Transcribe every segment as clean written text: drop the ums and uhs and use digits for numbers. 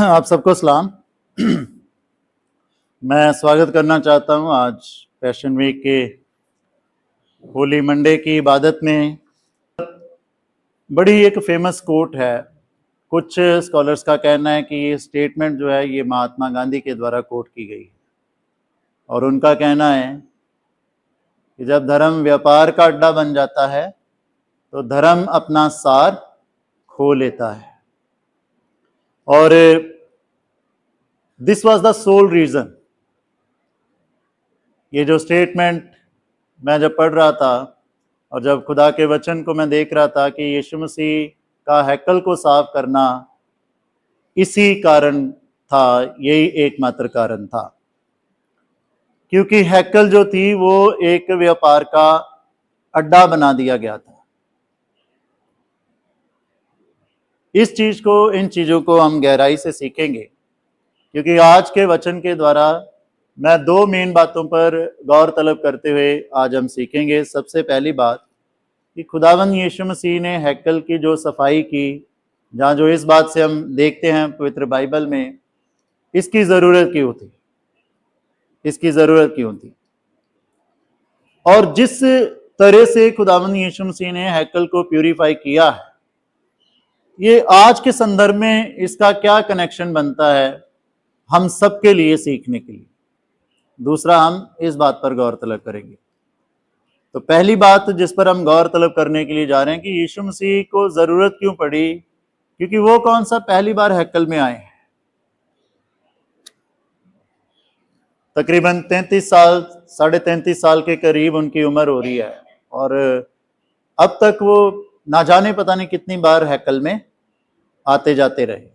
आप सबको सलाम। मैं स्वागत करना चाहता हूं आज पैशन वीक के होली मंडे की इबादत में। बड़ी एक फेमस कोट है, कुछ स्कॉलर्स का कहना है कि ये स्टेटमेंट जो है ये महात्मा गांधी के द्वारा कोट की गई है और उनका कहना है कि जब धर्म व्यापार का अड्डा बन जाता है तो धर्म अपना सार खो लेता है। और this was the sole reason. ये जो स्टेटमेंट मैं जब पढ़ रहा था और जब खुदा के वचन को मैं देख रहा था कि यीशु मसीह का हैकल को साफ करना इसी कारण था, यही एकमात्र कारण था, क्योंकि हैकल जो थी वो एक व्यापार का अड्डा बना दिया गया था। इस चीज को, इन चीजों को हम गहराई से सीखेंगे, क्योंकि आज के वचन के द्वारा मैं दो मेन बातों पर गौर तलब करते हुए आज हम सीखेंगे। सबसे पहली बात कि खुदावंद यीशु मसीह ने हैकल की जो सफाई की, जहाँ जो इस बात से हम देखते हैं पवित्र बाइबल में, इसकी ज़रूरत क्यों थी, इसकी ज़रूरत क्यों थी। और जिस तरह से खुदावंद यीशु मसीह ने हैकल को प्यूरिफाई किया है, ये आज के संदर्भ में इसका क्या कनेक्शन बनता है हम सबके लिए सीखने के लिए। दूसरा, हम इस बात पर गौर तलब करेंगे। तो पहली बात जिस पर हम गौर तलब करने के लिए जा रहे हैं कि यीशु मसीह को जरूरत क्यों पड़ी, क्योंकि वो कौन सा पहली बार हैकल में आए हैं। तकरीबन 33 साल, 33.5 साल के करीब उनकी उम्र हो रही है और अब तक वो ना जाने पता नहीं कितनी बार हैकल में आते जाते रहे।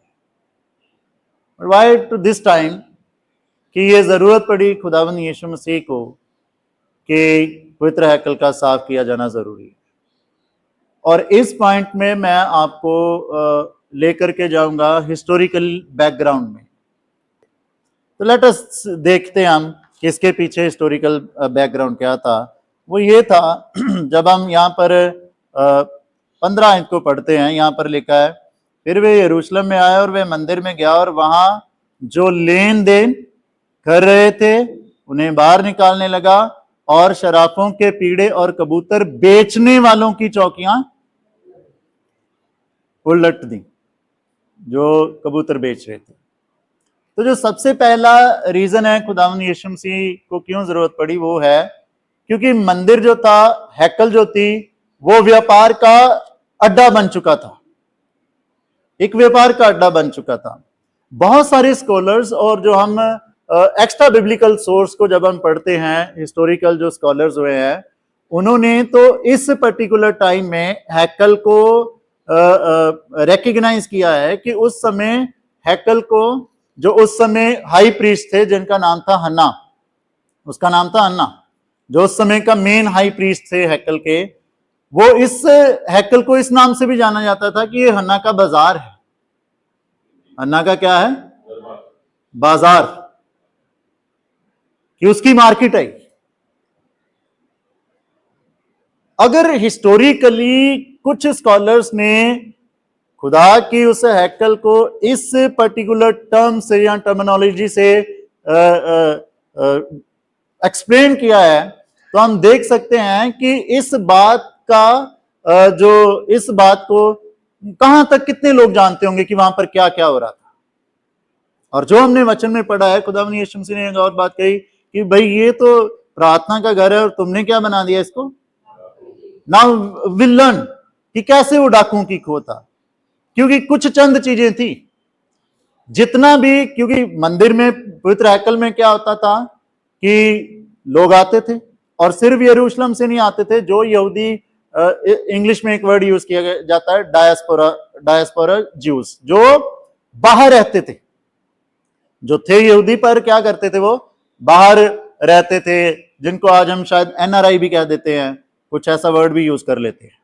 वाई टू दिस टाइम कि ये जरूरत पड़ी खुदावंद यीशु मसीह को कि पवित्र हैकल का साफ किया जाना जरूरी है। और इस पॉइंट में मैं आपको लेकर के जाऊंगा हिस्टोरिकल बैकग्राउंड में। तो लेट अस देखते हैं हम कि इसके पीछे हिस्टोरिकल बैकग्राउंड क्या था। वो ये था, जब हम यहाँ पर 15 आयत को पढ़ते हैं, यहाँ पर लिखा है, फिर वे यरूशलेम में आए और वे मंदिर में गया और वहां जो लेन देन कर रहे थे उन्हें बाहर निकालने लगा और शराफों के पीड़े और कबूतर बेचने वालों की चौकियां उलट दी, जो कबूतर बेच रहे थे। तो जो सबसे पहला रीजन है खुदावंद यीशु मसीह को क्यों जरूरत पड़ी, वो है क्योंकि मंदिर जो था, हैकल जो थी, वो व्यापार का अड्डा बन चुका था, एक व्यापार का अड्डा बन चुका था। बहुत सारे स्कॉलर्स और जो हम एक्स्ट्रा बिब्लिकल सोर्स को जब हम पढ़ते हैं, हिस्टोरिकल जो स्कॉलर्स हुए हैं, उन्होंने तो इस पर्टिकुलर टाइम में हैकल को रिकग्नाइज किया है कि उस समय हैकल को, जो उस समय हाई प्रीस्ट थे जिनका नाम था हन्ना, उसका नाम था हन्ना, जो उस समय का मेन हाई प्रीस्ट थे हैकल के, वो इस हैकल को इस नाम से भी जाना जाता था कि ये हन्ना का बाजार है। हन्ना का क्या है? बाजार, कि उसकी मार्केट है। अगर हिस्टोरिकली कुछ स्कॉलर्स ने खुदा की उस हैकल को इस पर्टिकुलर टर्म से या टर्मिनोलॉजी से एक्सप्लेन किया है, तो हम देख सकते हैं कि इस बात का इस बात को कहां तक कितने लोग जानते होंगे कि वहां पर क्या क्या हो रहा था। और जो हमने वचन में पढ़ा है, खुदावंद यीशु मसीह ने एक और बात कही कि भाई ये तो प्रार्थना का घर है और तुमने क्या बना दिया इसको। नाउ विल लर्न कि कैसे वो डाकुओं की खो था, क्योंकि कुछ चंद चीजें थी जितना भी, क्योंकि मंदिर में, पवित्र हैकल में क्या होता था कि लोग आते थे और सिर्फ यरूशलेम से नहीं आते थे, जो यहूदी, इंग्लिश में एक वर्ड यूज किया जाता है डायस्पोरा ज्यूज, जो बाहर रहते थे, जो थे यहूदी पर क्या करते थे, वो बाहर रहते थे, जिनको आज हम शायद NRI भी कह देते हैं, कुछ ऐसा वर्ड भी यूज कर लेते हैं।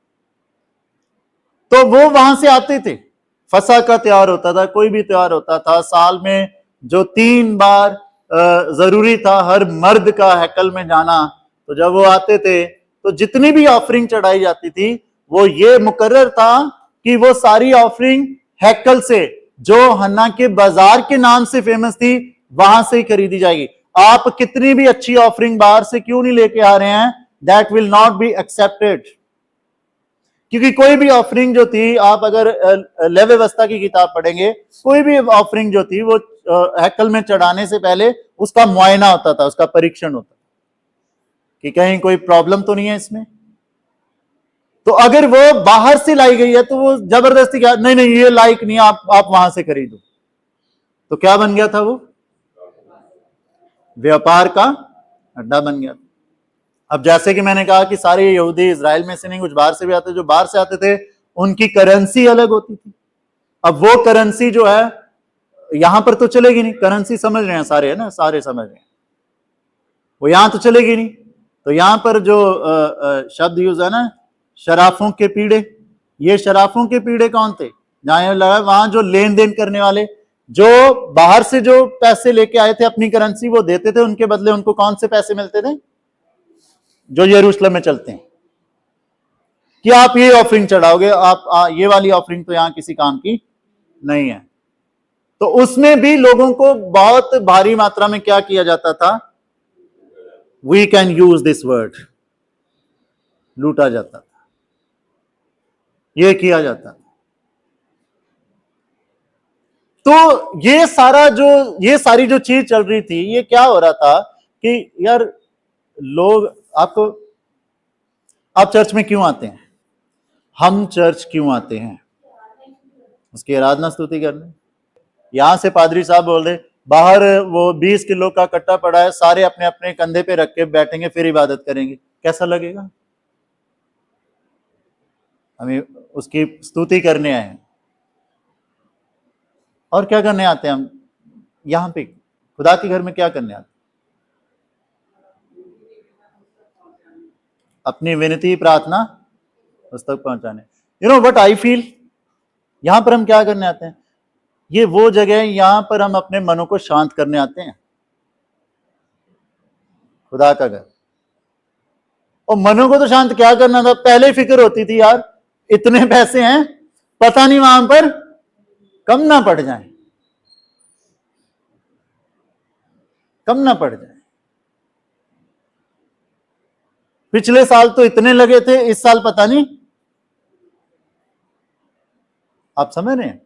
तो वो वहां से आते थे। फसह का त्योहार होता था, कोई भी त्योहार होता था, साल में जो 3 बार जरूरी था हर मर्द का हैकल में जाना, तो जब वो आते थे तो जितनी भी ऑफरिंग चढ़ाई जाती थी, वो ये मुकर्रर था कि वो सारी ऑफरिंग हैकल से जो हन्ना के बाजार के नाम से फेमस थी, वहां से ही खरीदी जाएगी। आप कितनी भी अच्छी ऑफरिंग बाहर से क्यों नहीं लेके आ रहे हैं, that will not be accepted. क्योंकि कोई भी ऑफरिंग जो थी, आप अगर लय व्यवस्था की किताब पढ़ेंगे, कोई भी ऑफरिंग जो थी वो हैकल में चढ़ाने से पहले उसका मुआयना होता था, उसका परीक्षण होता था कि कहीं कोई प्रॉब्लम तो नहीं है इसमें। तो अगर वो बाहर से लाई गई है तो वो जबरदस्ती क्या, नहीं नहीं ये लायक नहीं है, आप वहां से खरीदो। तो क्या बन गया था वो, व्यापार का अड्डा बन गया। अब जैसे कि मैंने कहा कि सारे यहूदी इजराइल में से नहीं, कुछ बाहर से भी आते, जो बाहर से आते थे उनकी करेंसी अलग होती थी। अब वो करेंसी जो है यहां पर तो चलेगी नहीं, करेंसी समझ रहे हैं सारे, है ना, सारे समझ रहे हैं, वो यहां तो चलेगी नहीं। तो यहां पर जो शब्द यूज है ना, शराफों के पीड़े, ये शराफों के पीड़े कौन थे, जहां लगा वहां जो लेन देन करने वाले, जो बाहर से जो पैसे लेके आए थे अपनी करेंसी वो देते थे, उनके बदले उनको कौन से पैसे मिलते थे, जो यरूशलेम में चलते हैं, कि आप ये ऑफरिंग चढ़ाओगे, आप ये वाली ऑफरिंग तो यहां किसी काम की नहीं है। तो उसमें भी लोगों को बहुत भारी मात्रा में क्या किया जाता था, we can use this word, लूटा जाता था, ये किया जाता था। तो ये सारी जो चीज चल रही थी, ये क्या हो रहा था कि यार लोग, आप चर्च में क्यों आते हैं, हम चर्च क्यों आते हैं, उसकी आराधना स्तुति करने। यहां से पादरी साहब बोल रहे, बाहर वो 20 किलो का कट्टा पड़ा है, सारे अपने अपने कंधे पे रख के बैठेंगे, फिर इबादत करेंगे, कैसा लगेगा, हमें उसकी स्तुति करने आए हैं। और क्या करने आते हैं हम यहां पे, खुदा के घर में क्या करने आते हैं, अपनी विनती प्रार्थना उस तक पहुंचाने। You know what I feel, यहां पर हम क्या करने आते हैं, ये वो जगह है यहां पर हम अपने मनों को शांत करने आते हैं, खुदा का घर। और मनों को तो शांत क्या करना था, पहले फिक्र होती थी यार इतने पैसे हैं, पता नहीं वहां पर कम ना पड़ जाए, कम ना पड़ जाए। पिछले साल तो इतने लगे थे, इस साल पता नहीं, आप समझ रहे हैं,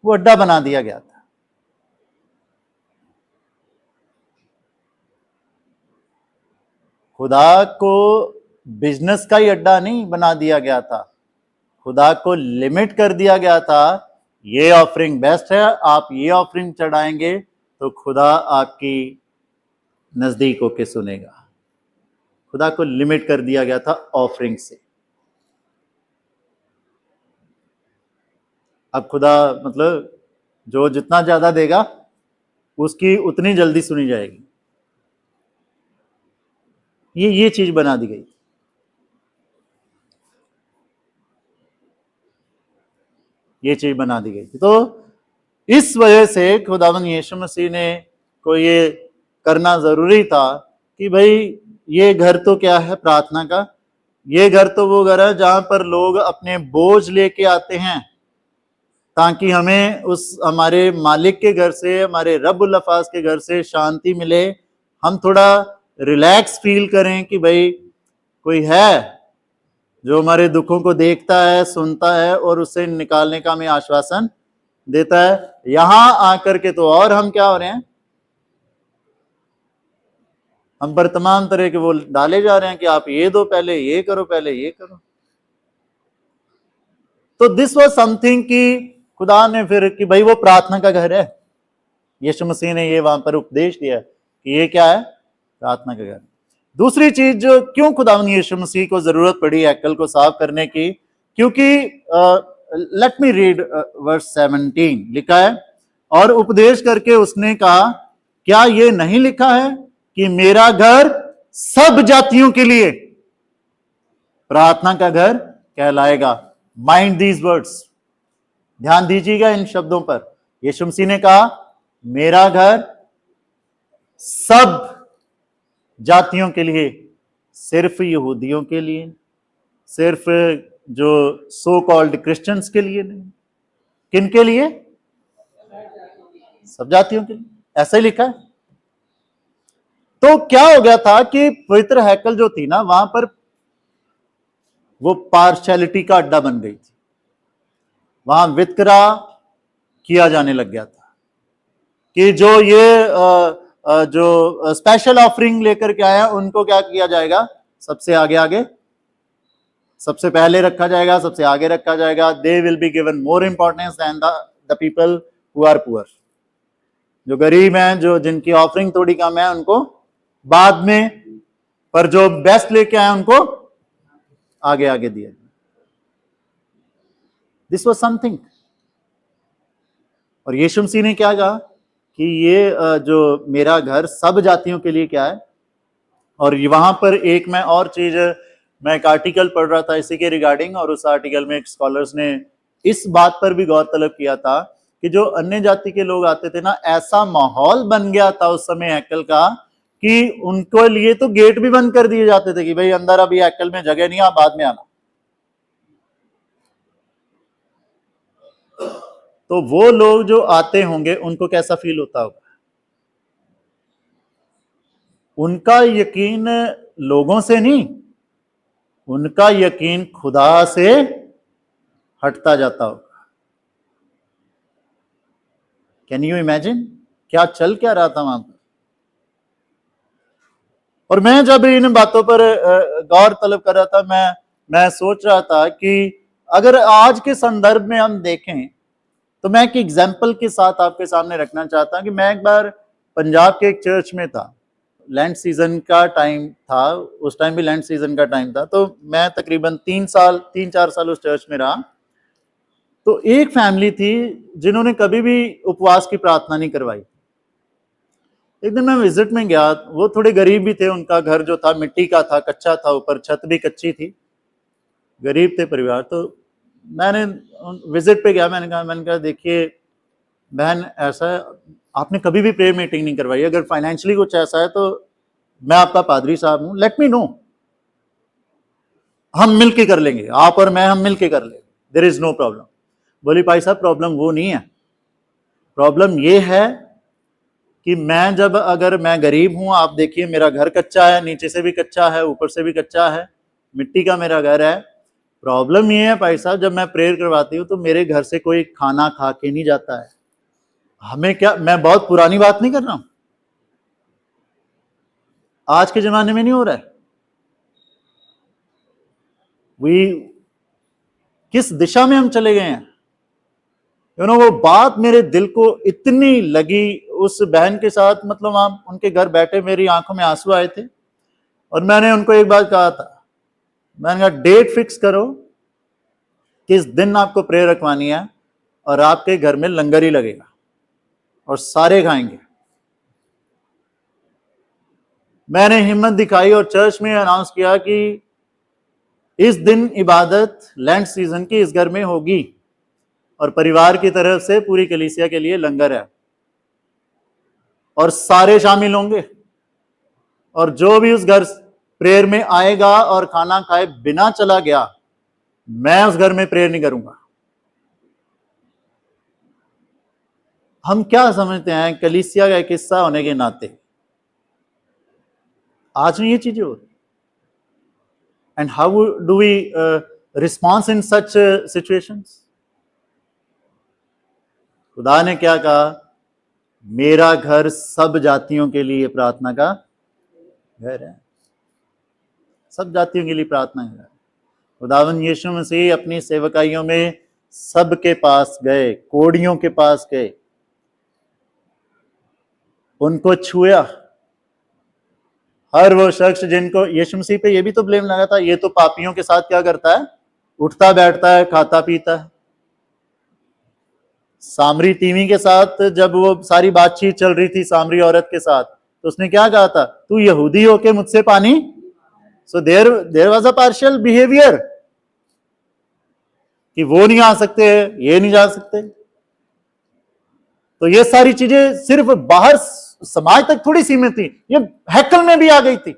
वो अड्डा बना दिया गया था। खुदा को बिजनेस का ही अड्डा नहीं बना दिया गया था, खुदा को लिमिट कर दिया गया था, ये ऑफरिंग बेस्ट है, आप ये ऑफरिंग चढ़ाएंगे तो खुदा आपकी नजदीक होके सुनेगा। खुदा को लिमिट कर दिया गया था ऑफरिंग से। अब खुदा मतलब जो जितना ज्यादा देगा उसकी उतनी जल्दी सुनी जाएगी, ये चीज बना दी गई। ये चीज बना दी गई थी। तो इस वजह से खुदावंद यीशु मसीह ने को ये करना जरूरी था कि भाई ये घर तो क्या है प्रार्थना का, ये घर तो वो घर है जहां पर लोग अपने बोझ लेके आते हैं, ताकि हमें उस हमारे मालिक के घर से, हमारे रब्बुल अल्फाज के घर से शांति मिले, हम थोड़ा रिलैक्स फील करें कि भाई कोई है जो हमारे दुखों को देखता है, सुनता है और उससे निकालने का हमें आश्वासन देता है। यहां आकर के तो और हम क्या हो रहे हैं, हम पर तमाम तरह के वो डाले जा रहे हैं कि आप ये दो, पहले ये करो, पहले ये करो। तो दिस वाज समथिंग कि खुदा ने फिर कि भाई वो प्रार्थना का घर है, यीशु मसीह ने ये वहां पर उपदेश दिया कि ये क्या है, प्रार्थना का घर। दूसरी चीज जो क्यों खुदावंद यीशु मसीह को जरूरत पड़ी हैकल को साफ करने की, क्योंकि लेट मी रीड वर्स 17, लिखा है, और उपदेश करके उसने कहा, क्या ये नहीं लिखा है कि मेरा घर सब जातियों के लिए प्रार्थना का घर कहलाएगा। माइंड दीज वर्ड्स, ध्यान दीजिएगा इन शब्दों पर। यीशु मसीह ने कहा मेरा घर सब जातियों के लिए, सिर्फ यहूदियों के लिए, सिर्फ जो सो कॉल्ड क्रिश्चियंस के लिए नहीं, किन के लिए, सब जातियों के लिए, ऐसा ही लिखा है। तो क्या हो गया था कि पवित्र हैकल जो थी ना, वहां पर वो पार्शियलिटी का अड्डा बन गई थी, वहां वितकरा किया जाने लग गया था कि जो ये जो स्पेशल ऑफरिंग लेकर के आया उनको क्या किया जाएगा, सबसे आगे आगे, सबसे पहले रखा जाएगा, सबसे आगे रखा जाएगा। They will be given more importance than the people who are poor. जो गरीब हैं, जो जिनकी ऑफरिंग थोड़ी कम है, उनको बाद में, पर जो बेस्ट लेके आए उनको आगे आगे दिया। This was something. और यीशु मसीह ने क्या कहा कि ये जो मेरा घर सब जातियों के लिए क्या है। और वहां पर एक मैं और चीज, मैं एक आर्टिकल पढ़ रहा था इसी के रिगार्डिंग, और उस आर्टिकल में एक स्कॉलर्स ने इस बात पर भी गौर तलब किया था कि जो अन्य जाति के लोग आते थे ना, ऐसा माहौल बन गया था उस समय हैकल का कि उनको लिए तो गेट भी बंद कर दिए जाते थे कि भाई अंदर अभी हैकल में जगह नहीं, आप बाद में आना। तो वो लोग जो आते होंगे उनको कैसा फील होता होगा? उनका यकीन लोगों से नहीं, उनका यकीन खुदा से हटता जाता होगा। कैन यू इमेजिन क्या चल क्या रहा था वहां पर? और मैं जब इन बातों पर गौर तलब कर रहा था, मैं सोच रहा था कि अगर आज के संदर्भ में हम देखें तो मैं एक एग्जाम्पल के साथ आपके सामने रखना चाहता हूं कि मैं एक बार पंजाब के एक चर्च में था, लैंड सीजन का टाइम था, उस टाइम भी लैंड सीजन का टाइम था। तो मैं तकरीबन 3-4 साल उस चर्च में रहा। तो एक फैमिली थी जिन्होंने कभी भी उपवास की प्रार्थना नहीं करवाई। एक दिन मैं विजिट में गया, वो थोड़े गरीब भी थे, उनका घर जो था मिट्टी का था, कच्चा था, ऊपर छत भी कच्ची थी, गरीब थे परिवार। तो मैंने विजिट पे गया, मैंने कहा देखिए बहन, ऐसा है, आपने कभी भी प्रेयर मीटिंग नहीं करवाई, अगर फाइनेंशियली कुछ ऐसा है तो मैं आपका पादरी साहब हूं, लेट मी नो, हम मिलके कर लेंगे, आप और मैं हम मिलके कर लेंगे, देयर इज नो प्रॉब्लम। बोली भाई साहब प्रॉब्लम वो नहीं है, प्रॉब्लम ये है कि मैं जब, अगर मैं गरीब हूं, आप देखिए मेरा घर कच्चा है, नीचे से भी कच्चा है, ऊपर से भी कच्चा है, मिट्टी का मेरा घर है। प्रॉब्लम ये है भाई साहब, जब मैं प्रेयर करवाती हूँ तो मेरे घर से कोई खाना खा के नहीं जाता है। हमें क्या, मैं बहुत पुरानी बात नहीं कर रहा हूं, आज के जमाने में नहीं हो रहा है। किस दिशा में हम चले गए हैं? वो बात मेरे दिल को इतनी लगी उस बहन के साथ, मतलब हम उनके घर बैठे, मेरी आंखों में आंसू आए थे। और मैंने उनको एक बात कहा था, मैंने कहा डेट फिक्स करो किस दिन आपको प्रेयर रखवानी है, और आपके घर में लंगर ही लगेगा और सारे खाएंगे। मैंने हिम्मत दिखाई और चर्च में अनाउंस किया कि इस दिन इबादत लैंड सीजन की इस घर में होगी और परिवार की तरफ से पूरी कलीसिया के लिए लंगर है और सारे शामिल होंगे, और जो भी उस घर प्रेयर में आएगा और खाना खाए बिना चला गया, मैं उस घर में प्रेयर नहीं करूंगा। हम क्या समझते हैं कलीसिया का एक हिस्सा होने के नाते? आज नहीं ये चीजें हो रही। And how do we response in such situations? खुदा ने क्या कहा? मेरा घर सब जातियों के लिए प्रार्थना का घर है, सब जातियों के लिए प्रार्थना का घर। खुदावन यीशु मसीह अपनी सेवकाइयों में सबके पास गए, कोड़ियों के पास गए, उनको छुआ। हर वो शख्स जिनको, यीशु मसीह पे ये भी तो ब्लेम लगा था, ये तो पापियों के साथ क्या करता है, उठता बैठता है, खाता पीता है। सामरी तीवी के साथ जब वो सारी बातचीत चल रही थी सामरी औरत के साथ, तो उसने क्या कहा था, तू यहूदी होके मुझसे पानी। So there was a partial behaviour कि वो नहीं आ सकते, ये नहीं जा सकते। तो ये सारी चीजें सिर्फ बाहर समाज तक थोड़ी सीमित थी, ये हैकल में भी आ गई थी।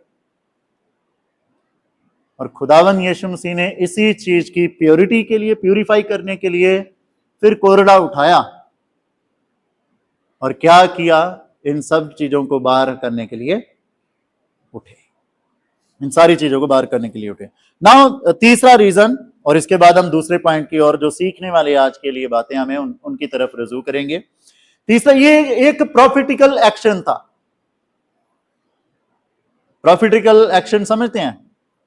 और खुदावन यीशु मसीह ने इसी चीज की प्योरिटी के लिए, प्यूरिफाई करने के लिए फिर कोरडा उठाया और क्या किया, इन सब चीजों को बाहर करने के लिए उठे, इन सारी चीजों को बाहर करने के लिए उठे। नाउ तीसरा रीजन, और इसके बाद हम दूसरे पॉइंट की और जो सीखने वाले आज के लिए बातें हमें उनकी तरफ रुजू करेंगे। तीसरा, ये एक प्रॉफिटिकल एक्शन था। प्रॉफिटिकल एक्शन समझते हैं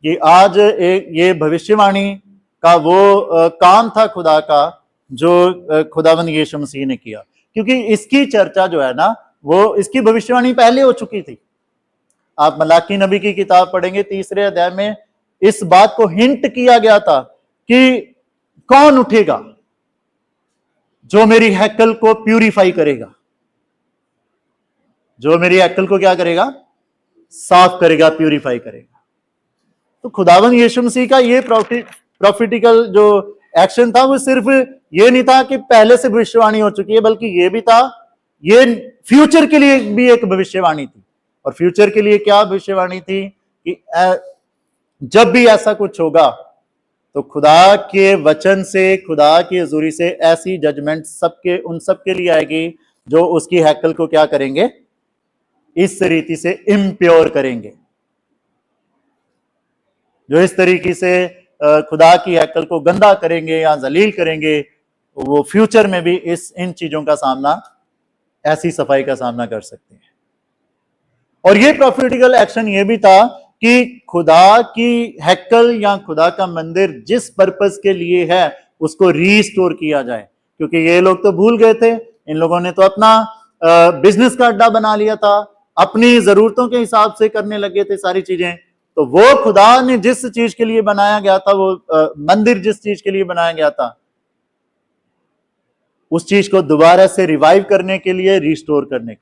कि आज ये भविष्यवाणी का वो काम था खुदा का, जो खुदावंद यीशु मसीह ने किया, क्योंकि इसकी चर्चा जो है ना, वो इसकी भविष्यवाणी पहले हो चुकी थी। आप मलाकी नबी की किताब पढ़ेंगे, 3 अध्याय में इस बात को हिंट किया गया था कि कौन उठेगा जो मेरी हैकल को प्यूरिफाई करेगा, जो मेरी हैकल को क्या करेगा, साफ करेगा, प्यूरिफाई करेगा। तो खुदावंद यीशु मसीह का ये प्रॉफिटिकल जो एक्शन था, वो सिर्फ ये नहीं था कि पहले से भविष्यवाणी हो चुकी है, बल्कि ये भी था, ये फ्यूचर के लिए भी एक भविष्यवाणी थी। और फ्यूचर के लिए क्या भविष्यवाणी थी कि जब भी ऐसा कुछ होगा तो खुदा के वचन से, खुदा की हजूरी से ऐसी जजमेंट सबके उन सब के लिए आएगी जो उसकी हैकल को क्या करेंगे, इस रीति से इम्प्योर करेंगे, जो इस तरीके से खुदा की हैकल को गंदा करेंगे या जलील करेंगे, वो फ्यूचर में भी इन चीजों का सामना, ऐसी सफाई का सामना कर सकते हैं। और ये प्रॉफिटिकल एक्शन ये भी था कि खुदा की हैकल या खुदा का मंदिर जिस पर्पस के लिए है उसको रीस्टोर किया जाए, क्योंकि ये लोग तो भूल गए थे, इन लोगों ने तो अपना बिजनेस का अड्डा बना लिया था, अपनी जरूरतों के हिसाब से करने लगे थे सारी चीजें। तो वो खुदा ने जिस चीज के लिए बनाया गया था, वो मंदिर जिस चीज के लिए बनाया गया था, उस चीज को दोबारा से रिवाइव करने के लिए, रिस्टोर करने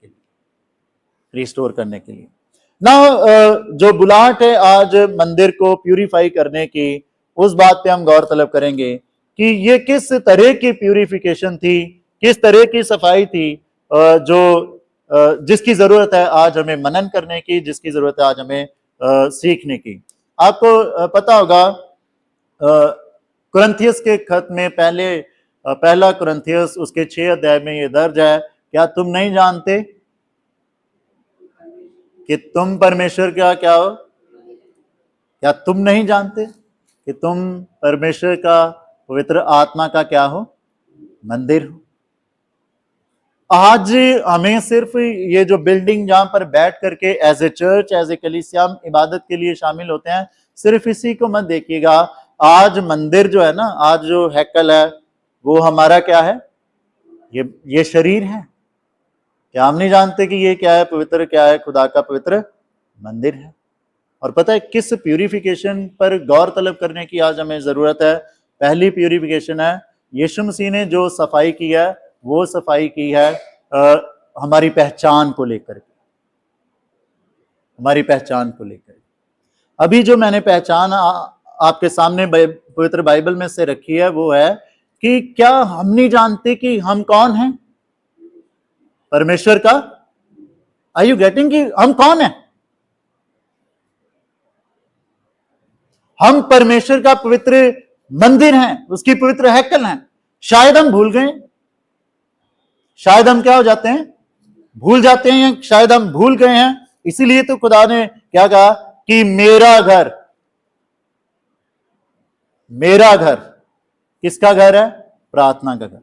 के लिए ना, जो बुलाहट है आज मंदिर को प्यूरिफाई करने की, उस बात पे हम गौर तलब करेंगे कि ये किस तरह की प्यूरिफिकेशन थी, किस तरह की सफाई थी, जो जिसकी जरूरत है आज हमें मनन करने की, जिसकी जरूरत है आज हमें सीखने की। आपको पता होगा कुरिन्थियस के खत में पहला कुरिन्थियस उसके 6 अध्याय में ये दर्ज है, क्या तुम नहीं जानते कि तुम परमेश्वर का क्या हो? क्या तुम नहीं जानते कि तुम परमेश्वर का पवित्र आत्मा का क्या हो? मंदिर हो। आज हमें सिर्फ ये जो बिल्डिंग जहां पर बैठ करके as a church, as a कलीसिया हम इबादत के लिए शामिल होते हैं, सिर्फ इसी को मत देखिएगा। आज मंदिर जो है ना, आज जो हैकल है, वो हमारा क्या है? ये शरीर है। क्या हम नहीं जानते कि ये क्या है? पवित्र क्या है? खुदा का पवित्र मंदिर है। और पता है किस प्यूरिफिकेशन पर गौर तलब करने की आज हमें जरूरत है? पहली प्यूरिफिकेशन है, यीशु मसीह ने जो सफाई की है, वो सफाई की है हमारी पहचान को लेकर, हमारी पहचान को लेकर। अभी जो मैंने पहचान आपके सामने पवित्र बाइबल में से रखी है, वो है कि क्या हम नहीं जानते कि हम कौन हैं? परमेश्वर का, आर यू गेटिंग कि हम कौन हैं? हम परमेश्वर का पवित्र मंदिर हैं, उसकी पवित्र हैकल हैं। शायद हम भूल गए, शायद हम क्या हो जाते हैं? भूल जाते हैं, शायद हम भूल गए हैं। इसीलिए तो खुदा ने क्या कहा कि मेरा घर, मेरा घर किसका घर है? प्रार्थना का घर।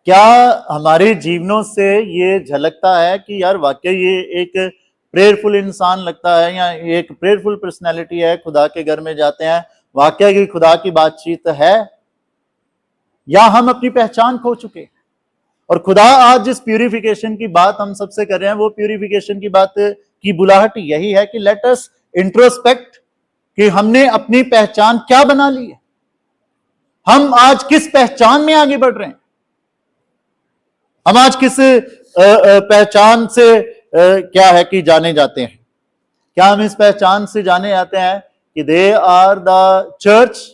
क्या हमारे जीवनों से ये झलकता है कि यार वाकई ये एक प्रेयरफुल इंसान लगता है, या एक प्रेयरफुल पर्सनैलिटी है? खुदा के घर में जाते हैं, वाकई की खुदा की बातचीत है, या हम अपनी पहचान खो चुके? और खुदा आज जिस प्यूरिफिकेशन की बात हम सबसे कर रहे हैं, वो प्यूरिफिकेशन की बात की बुलाहट यही है कि लेट अस इंट्रोस्पेक्ट, कि हमने अपनी पहचान क्या बना ली है, हम आज किस पहचान में आगे बढ़ रहे हैं, हम आज किस पहचान से क्या है कि जाने जाते हैं? क्या हम इस पहचान से जाने जाते हैं कि दे आर द चर्च,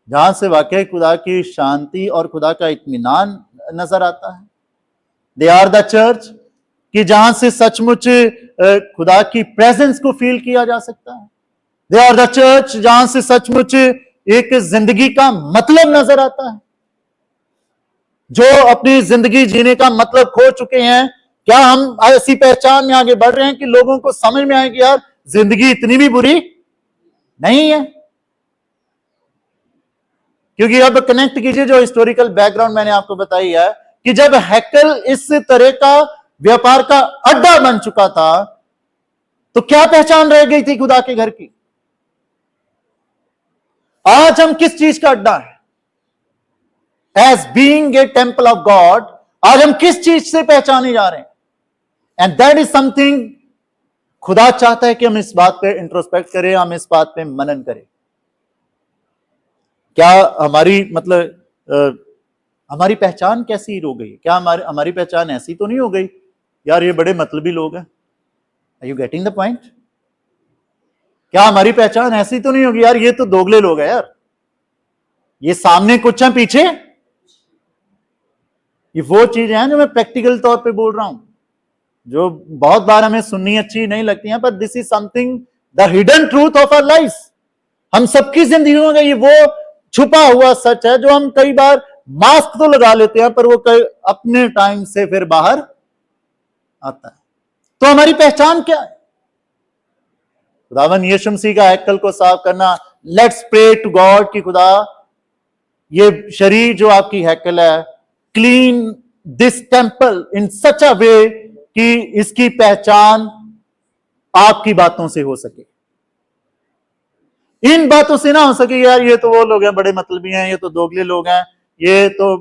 जहां से वाकई खुदा की शांति और खुदा का इत्मीनान नजर आता है? दे आर द चर्च कि जहां से सचमुच खुदा की प्रेजेंस को फील किया जा सकता है? दे आर द चर्च जहां से सचमुच एक जिंदगी का मतलब नजर आता है? जो अपनी जिंदगी जीने का मतलब खो चुके हैं, क्या हम ऐसी पहचान में आगे बढ़ रहे हैं कि लोगों को समझ में आए कि यार जिंदगी इतनी भी बुरी नहीं है? क्योंकि अब कनेक्ट कीजिए, जो हिस्टोरिकल बैकग्राउंड मैंने आपको बताई है कि जब हैकल इस तरह का व्यापार का अड्डा बन चुका था, तो क्या पहचान रह गई थी खुदा के घर की? आज हम किस चीज का अड्डा है? As being a temple of God, आज हम किस चीज से पहचाने जा रहे हैं? एंड दैट इज समथिंग खुदा चाहता है कि हम इस बात पे इंट्रोस्पेक्ट करें, हम इस बात पे मनन करें। क्या हमारी हमारी पहचान कैसी हो गई? क्या हमारी पहचान ऐसी तो नहीं हो गई यार ये बड़े मतलबी लोग हैं? Are you getting the point? क्या हमारी पहचान ऐसी तो नहीं होगी यार ये तो दोगले लोग हैं यार, ये सामने कुछ है पीछे? ये वो चीजें हैं जो मैं प्रैक्टिकल तौर पे बोल रहा हूं, जो बहुत बार हमें सुननी अच्छी नहीं लगती हैं, पर this is something the hidden truth of our life. हम सबकी जिंदगियों में ये वो छुपा हुआ सच है जो हम कई बार मास्क तो लगा लेते हैं, पर वो अपने टाइम से फिर बाहर आता है। तो हमारी पहचान क्या है? खुदावन यीशु मसीह का हैकल को साफ करना। लेट्स प्रे टू गॉड कि खुदा ये शरीर जो आपकी हैकल है, क्लीन दिस टेम्पल इन सच अ वे कि इसकी पहचान आपकी बातों से हो सके, इन बातों से ना हो सके यार ये तो वो लोग हैं बड़े मतलबी हैं, ये तो दोगले लोग हैं, ये तो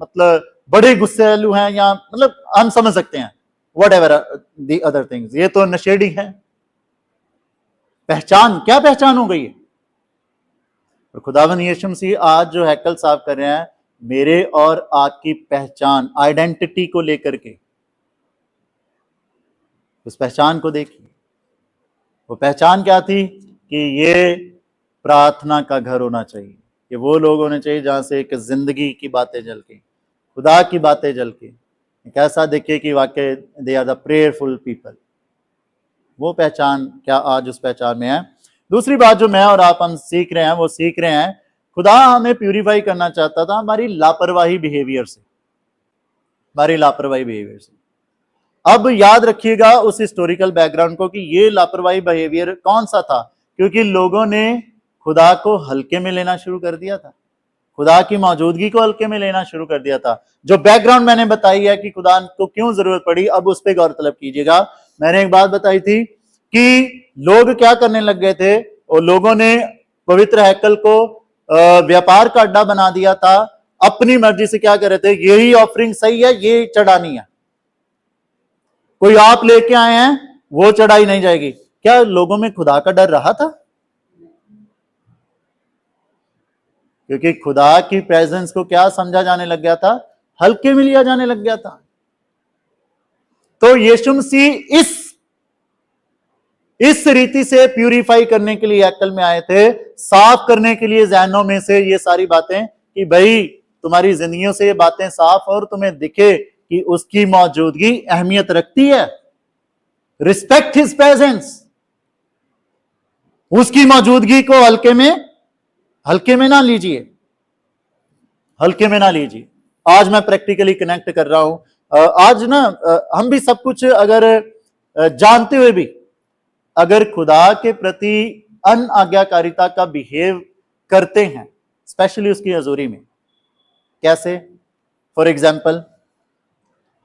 मतलब बड़े गुस्सेलू हैं, या मतलब हम समझ सकते हैं what ever the other things, ये तो नशेड़ी है। पहचान क्या पहचान हो गई है? तो खुदावन यीशु मसीह आज जो हैकल साफ कर रहे हैं, मेरे और आपकी पहचान आइडेंटिटी को लेकर के, उस पहचान को देखिए। वो पहचान क्या थी कि ये प्रार्थना का घर होना चाहिए, कि वो लोग होने चाहिए जहां से एक जिंदगी की बातें जल के, खुदा की बातें जल के, एक ऐसा देखे कि वाकई they are the prayerful people. वो पहचान क्या आज उस पहचान में है? दूसरी बात जो मैं और आप हम सीख रहे हैं, वो सीख रहे हैं खुदा हमें प्यूरिफाई करना चाहता था हमारी लापरवाही बिहेवियर से, हमारी लापरवाही बिहेवियर से। अब याद रखिएगा उस हिस्टोरिकल बैकग्राउंड को कि ये लापरवाही बिहेवियर कौन सा था, क्योंकि लोगों ने खुदा को हल्के में लेना शुरू कर दिया था, खुदा की मौजूदगी को हल्के में लेना शुरू कर दिया था। जो बैकग्राउंड मैंने बताई है कि खुदा को क्यों जरूरत पड़ी, अब उस पर गौर तलब कीजिएगा। मैंने एक बात बताई थी कि लोग क्या करने लग गए थे, और लोगों ने पवित्र हैकल को व्यापार का अड्डा बना दिया था, अपनी मर्जी से क्या कर रहे थे, यही ऑफरिंग सही है, ये चढ़ानी है, कोई आप लेके आए हैं वो चढ़ाई नहीं जाएगी। क्या लोगों में खुदा का डर रहा था? क्योंकि खुदा की प्रेजेंस को क्या समझा जाने लग गया था, हल्के में लिया जाने लग गया था। तो यीशु मसीह इस रीति से प्यूरिफाई करने के लिए हैकल में आए थे, साफ करने के लिए जहनों में से ये सारी बातें, कि भाई तुम्हारी जिंदगियों से ये बातें साफ और तुम्हें दिखे कि उसकी मौजूदगी अहमियत रखती है। रिस्पेक्ट हिज प्रेजेंस, उसकी मौजूदगी को हल्के में ना लीजिए, हल्के में ना लीजिए। आज मैं प्रैक्टिकली कनेक्ट कर रहा हूं। आज ना हम भी सब कुछ अगर जानते हुए भी अगर खुदा के प्रति अनआज्ञाकारिता का बिहेव करते हैं, स्पेशली उसकी हजूरी में, कैसे? फॉर एग्जाम्पल,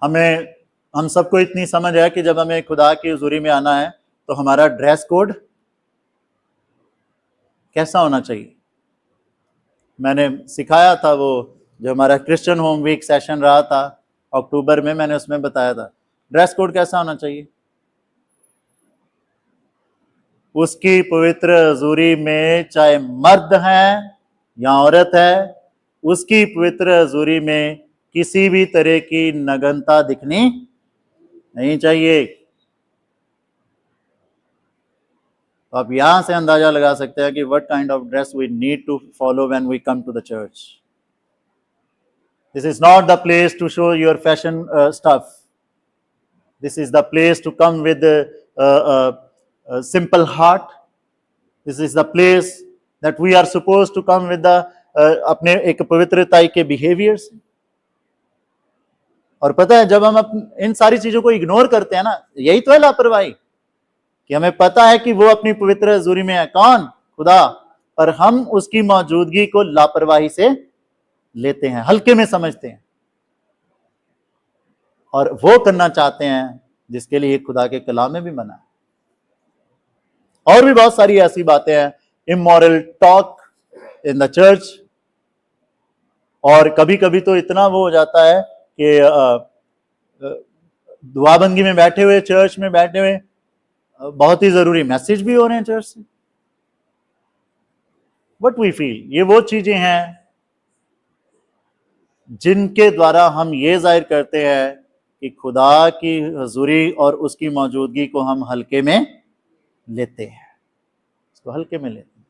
हम सबको इतनी समझ है कि जब हमें खुदा की हजूरी में आना है तो हमारा ड्रेस कोड कैसा होना चाहिए। मैंने सिखाया था वो जो हमारा क्रिश्चियन होम वीक सेशन रहा था अक्टूबर में, मैंने उसमें बताया था ड्रेस कोड कैसा होना चाहिए। उसकी पवित्र हजूरी में चाहे मर्द है या औरत है, उसकी पवित्र हजूरी में किसी भी तरह की नग्नता दिखनी नहीं चाहिए। तो आप यहां से अंदाजा लगा सकते हैं कि what kind of dress we need to follow when we come to the church. This is not the place to show your fashion stuff, this is the place to come with simple heart. This is the place that we are supposed to come with the अपने एक पवित्रता के behaviors। और पता है जब हम इन सारी चीजों को इग्नोर करते हैं ना, यही तो है लापरवाही, कि हमें पता है कि वो अपनी पवित्र हजूरी में है, कौन? खुदा, पर हम उसकी मौजूदगी को लापरवाही से लेते हैं, हल्के में समझते हैं, और वो करना चाहते हैं जिसके लिए खुदा के कलाम में भी मना है। और भी बहुत सारी ऐसी बातें हैं, immoral talk in the church, और कभी कभी तो इतना वो हो जाता है कि दुआबंदी में बैठे हुए, चर्च में बैठे हुए, बहुत ही जरूरी मैसेज भी हो रहे हैं चर्च से। बट वी फील ये वो चीजें हैं जिनके द्वारा हम ये जाहिर करते हैं कि खुदा की हजूरी और उसकी मौजूदगी को हम हल्के में लेते हैं, इसको हल्के में लेते हैं।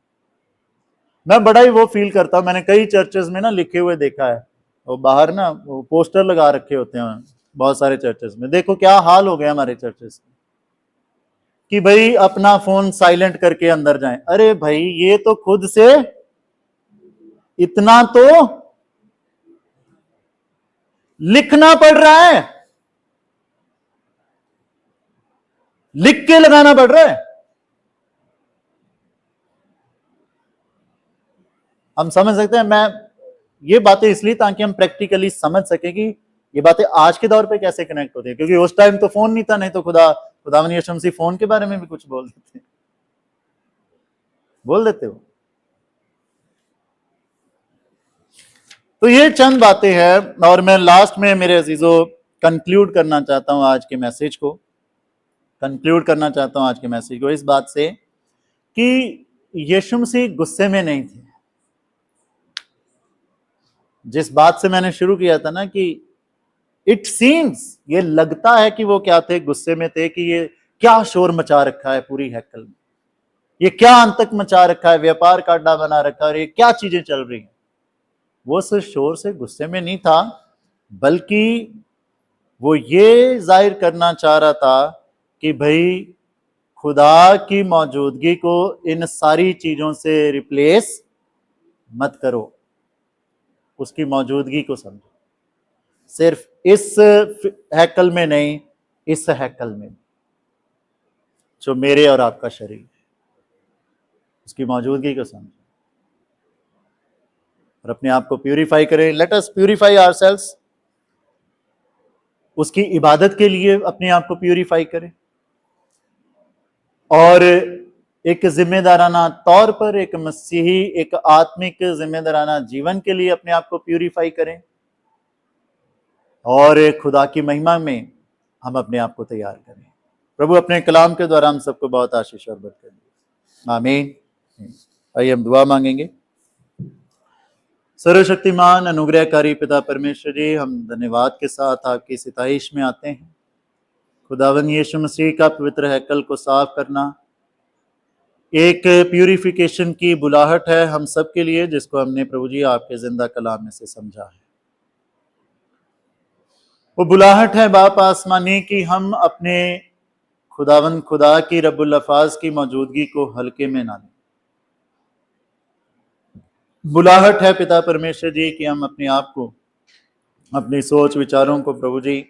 मैं बड़ा ही वो फील करता हूं, मैंने कई चर्चेस में ना लिखे हुए देखा है, वो बाहर ना वो पोस्टर लगा रखे होते हैं बहुत सारे चर्चेस में, देखो क्या हाल हो गया हमारे चर्चेस में, कि भाई अपना फोन साइलेंट करके अंदर जाएं। अरे भाई ये तो खुद से इतना तो लिखना पड़ रहा है, लिख के लगाना पड़ रहा है। हम समझ सकते हैं, मैं ये बातें इसलिए ताकि हम प्रैक्टिकली समझ सके कि ये बातें आज के दौर पे कैसे कनेक्ट होती है, क्योंकि उस टाइम तो फोन नहीं था, नहीं तो खुदावन यीशु मसीह फोन के बारे में भी कुछ बोल देते हो। तो ये चंद बातें हैं, और मैं लास्ट में मेरे अजीजों कंक्लूड करना चाहता हूं आज के मैसेज को, इस बात से कि यीशु मसीह गुस्से में नहीं थे। जिस बात से मैंने शुरू किया था ना कि इट सीम्स, ये लगता है कि वो क्या थे, गुस्से में थे, कि ये क्या शोर मचा रखा है पूरी हैकल में, ये क्या अंतक मचा रखा है, व्यापार का अड्डा बना रखा है, और ये क्या चीजें चल रही हैं। वो सिर्फ शोर से गुस्से में नहीं था, बल्कि वो ये जाहिर करना चाह रहा था कि भाई खुदा की मौजूदगी को इन सारी चीजों से रिप्लेस मत करो, उसकी मौजूदगी को समझो, सिर्फ इस हैकल में नहीं, इस हैकल में जो मेरे और आपका शरीर है, उसकी मौजूदगी को समझो और अपने आप को प्यूरिफाई करें। लेट अस प्यूरिफाई आवरसेल्व्स, उसकी इबादत के लिए अपने आप को प्यूरिफाई करें, और एक जिम्मेदाराना तौर पर, एक मसीही, एक आत्मिक जिम्मेदाराना जीवन के लिए अपने आप को प्यूरिफाई करें, और खुदा की महिमा में हम अपने आप को तैयार करें। प्रभु अपने कलाम के द्वारा हम सबको बहुत आशीष और बरकत दें। आमीन। आइए हम दुआ मांगेंगे। सर्वशक्तिमान अनुग्रहकारी पिता परमेश्वर जी, हम धन्यवाद के साथ आपकी सिताइश में आते हैं। खुदावन यीशु मसीह का पवित्र हैकल को साफ करना एक प्यूरिफिकेशन की बुलाहट है हम सब के लिए, जिसको हमने प्रभु जी आपके जिंदा कलाम में से समझा है। वो बुलाहट है बाप आसमानी कि हम अपने खुदावन खुदा की रब्बुल अल्फाज की मौजूदगी को हल्के में ना लें। बुलाहट है पिता परमेश्वर जी कि हम अपने आप को, अपनी सोच विचारों को प्रभु जी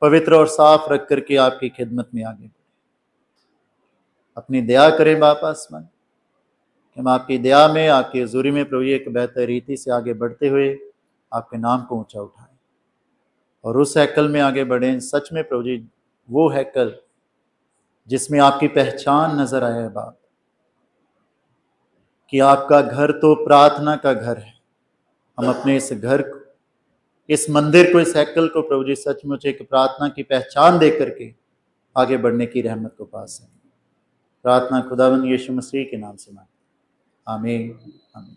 पवित्र और साफ रख करके आपकी खिदमत में आगे बढ़े। अपनी दया करें बाप आसमान, हम आपकी दया में, आपकी हजूरी में प्रभु एक बेहतर रीति से आगे बढ़ते हुए आपके नाम को ऊंचा उठाएं और उस हैकल में आगे बढ़ें। सच में प्रभु जी वो हैकल जिसमें आपकी पहचान नजर आए बाप, कि आपका घर तो प्रार्थना का घर है। हम अपने इस घर को, इस मंदिर को, इस हैकल को प्रभु जी सचमुच एक प्रार्थना की पहचान दे करके आगे बढ़ने की रहमत को पा सकें। प्रार्थना खुदावंद यीशु मसीह के नाम से मांगते हैं। आमीन। आमीन।